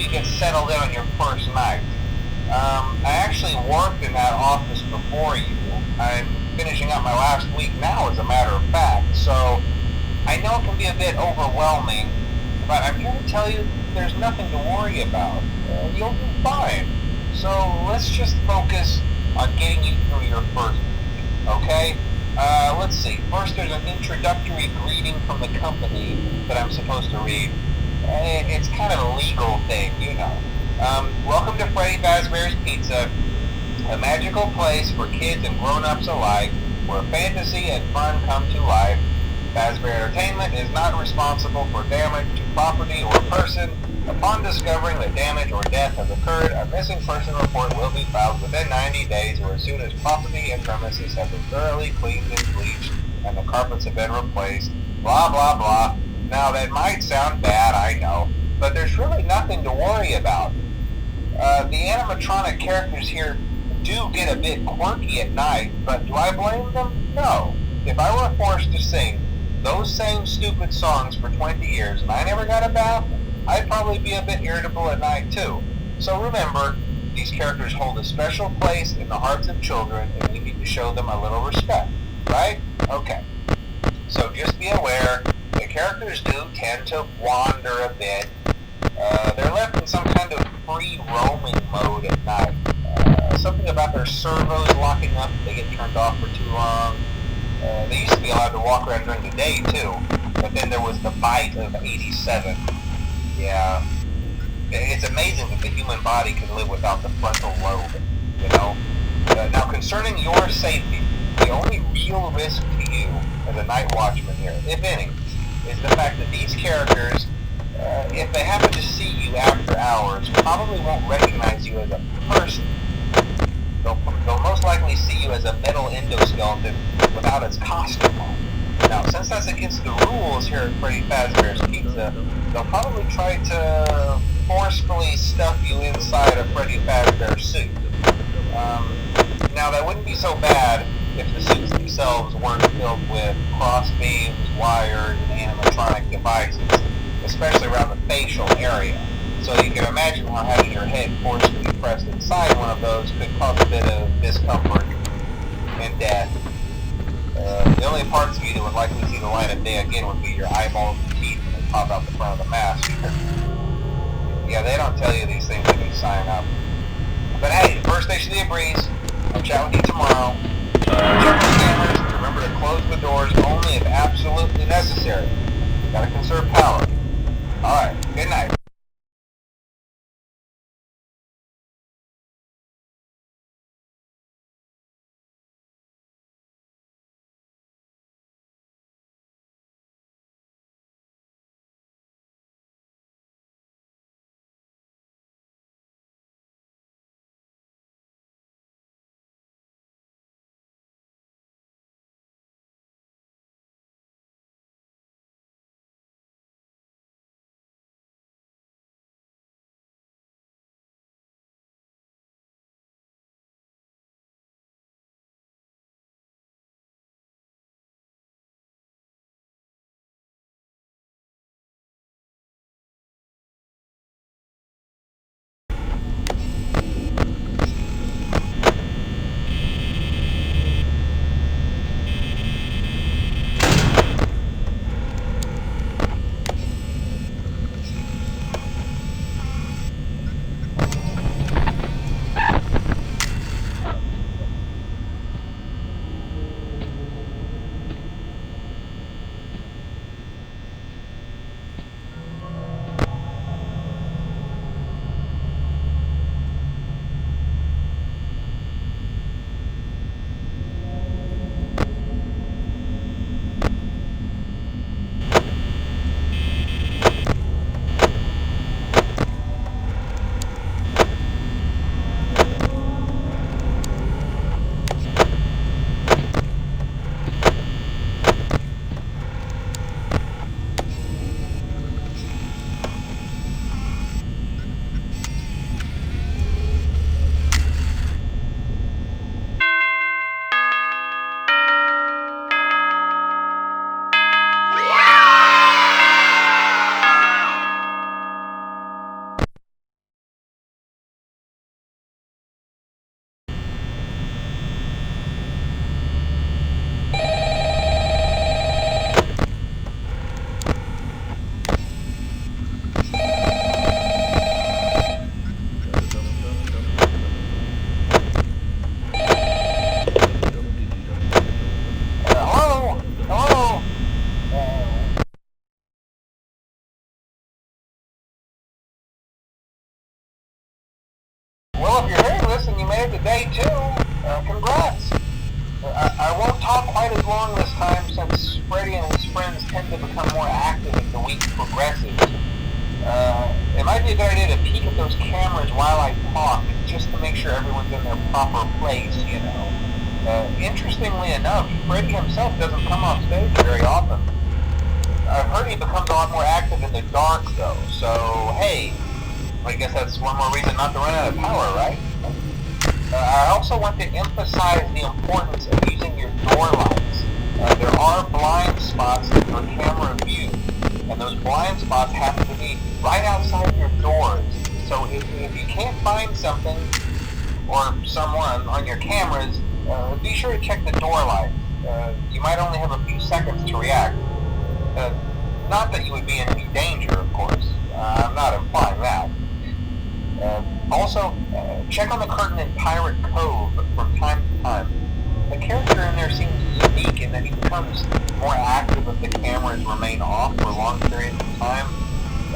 you get settled in on your first night. I actually worked in that office before you. I'm finishing up my last week now, as a matter of fact, so I know it can be a bit overwhelming, but I'm here to tell you there's nothing to worry about. You'll be fine. So let's just focus on getting you through your first week, okay? Let's see. First, there's an introductory greeting from the company that I'm supposed to read. It's kind of a legal thing, you know. Welcome to Freddy Fazbear's Pizza, a magical place for kids and grown-ups alike, where fantasy and fun come to life. Fazbear Entertainment is not responsible for damage to property or person. Upon discovering that damage or death has occurred, a missing person report will be filed within 90 days or as soon as property and premises have been thoroughly cleaned and bleached and the carpets have been replaced. Blah, blah, blah. Now, that might sound bad, I know, but there's really nothing to worry about. The animatronic characters here do get a bit quirky at night, but do I blame them? No. If I were forced to sing those same stupid songs for 20 years and I never got a bath, I'd probably be a bit irritable at night too. So remember, these characters hold a special place in the hearts of children and we need to show them a little respect, right? Okay. So just be aware, the characters do tend to wander a bit. They're left in some kind of free roaming mode at night. Something about their servos locking up if they get turned off for too long. They used to be allowed to walk around during the day too, but then there was the bite of 87. Yeah, it's amazing that the human body can live without the frontal lobe, you know. Now, concerning your safety, the only real risk to you as a night watchman here, if any, is the fact that these characters, if they happen to see you after hours, probably won't recognize you as a person. They'll most likely see you as a metal endoskeleton without its costume on. Now, since that's against the rules here at Freddy Fazbear's Pizza, they'll probably try to forcefully stuff you inside a Freddy Fazbear suit. Now, that wouldn't be so bad if the suits themselves weren't filled with cross beams, wires, and animatronic devices, especially around the facial area. So you can imagine how having your head forcefully pressed inside one of those could cause a bit of discomfort and death. The only parts of you that would likely see the light of day again would be your eyeballs and teeth when they pop out the front of the mask. Yeah, they don't tell you these things when you sign up. But hey, the first station of the breeze. I'll chat with you tomorrow. Check the cameras and remember to close the doors only if absolutely necessary. Gotta conserve power. Alright, good night. Day 2. Congrats. I won't talk quite as long this time since Freddy and his friends tend to become more active as the week progresses. It might be a good idea to peek at those cameras while I talk, just to make sure everyone's in their proper place, you know. Interestingly enough, Freddy himself doesn't come off stage very often. I've heard he becomes a lot more active in the dark, though, so hey, I guess that's one more reason not to run out of power, right? I also want to emphasize the importance of using your door lights. There are blind spots in your camera view, and those blind spots happen to be right outside your doors. So if you can't find something or someone on your cameras, be sure to check the door lights. You might only have a few seconds to react. Not that you would be in any danger, of course. I'm not implying that. Also, check on the curtain in Pirate Cove from time to time. The character in there seems unique in that he becomes more active if the cameras remain off for long periods of time.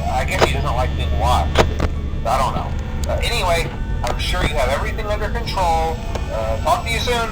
I guess he doesn't like being watched. I don't know. Anyway, I'm sure you have everything under control. Talk to you soon.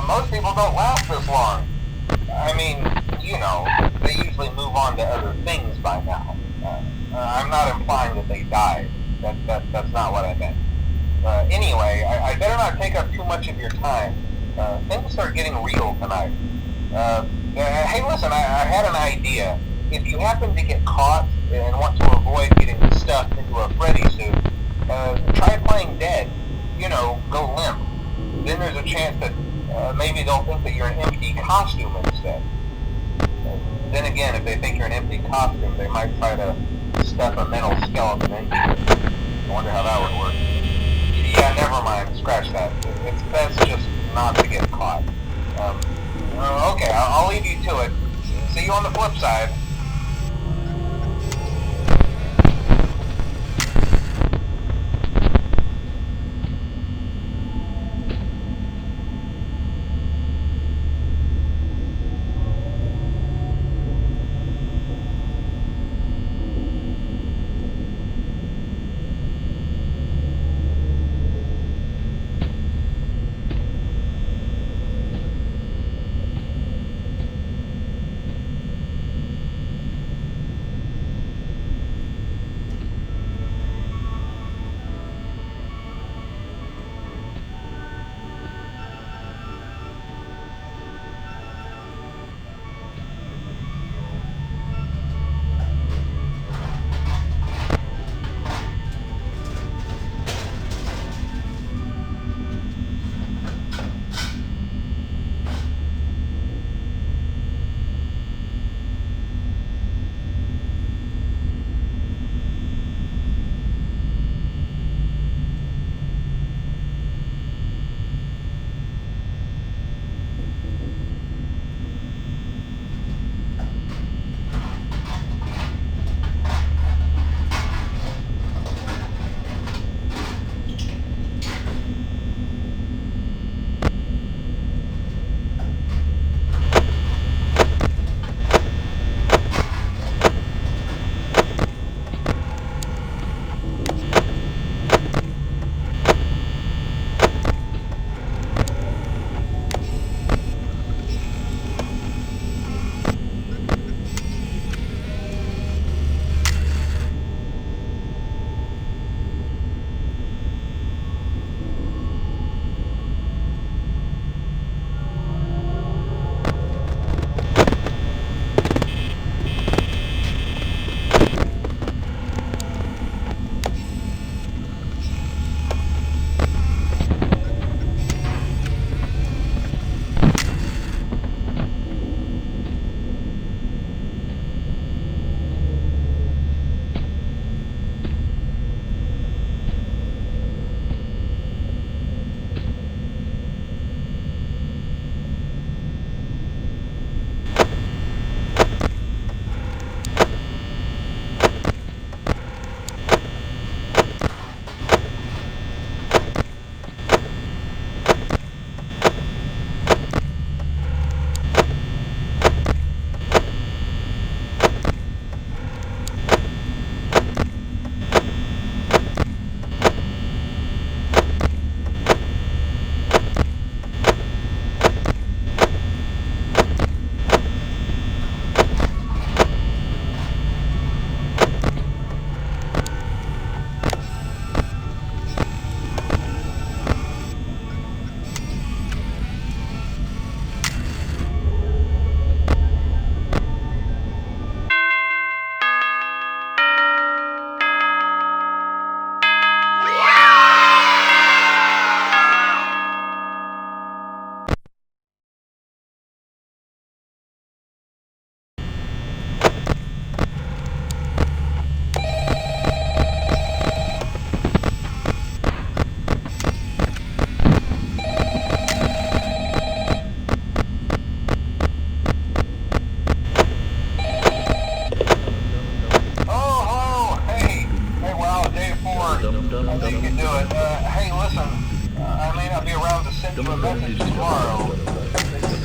Most people don't last this long. I mean, you know, they usually move on to other things by now. I'm not implying that they died. That's not what I meant. Anyway, I better not take up too much of your time. Things start getting real tonight. Hey, listen, I had an idea. If you happen to get caught and want to avoid getting stuffed into a Freddy suit, try playing dead. You know, go limp. Then there's a chance that maybe they'll think that you're an empty costume instead. Then again, if they think you're an empty costume, they might try to stuff a mental skeleton into it. I wonder how that would work. Yeah, never mind. Scratch that. It's best just not to get caught. Okay, I'll leave you to it. See you on the flip side.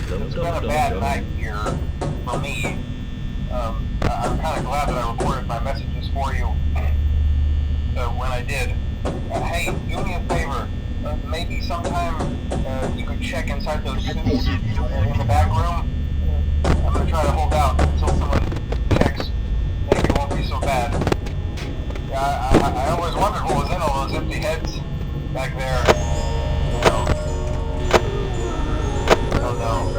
It's been a bad night here for me. I'm kind of glad that I recorded my messages for you when I did. Hey, do me a favor. Maybe sometime you could check inside those suits in the back room. I'm going to try to hold out until someone checks. Maybe it won't be so bad. Yeah, I always wondered what was in all those empty heads back there. Oh no.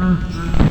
Mm-hmm.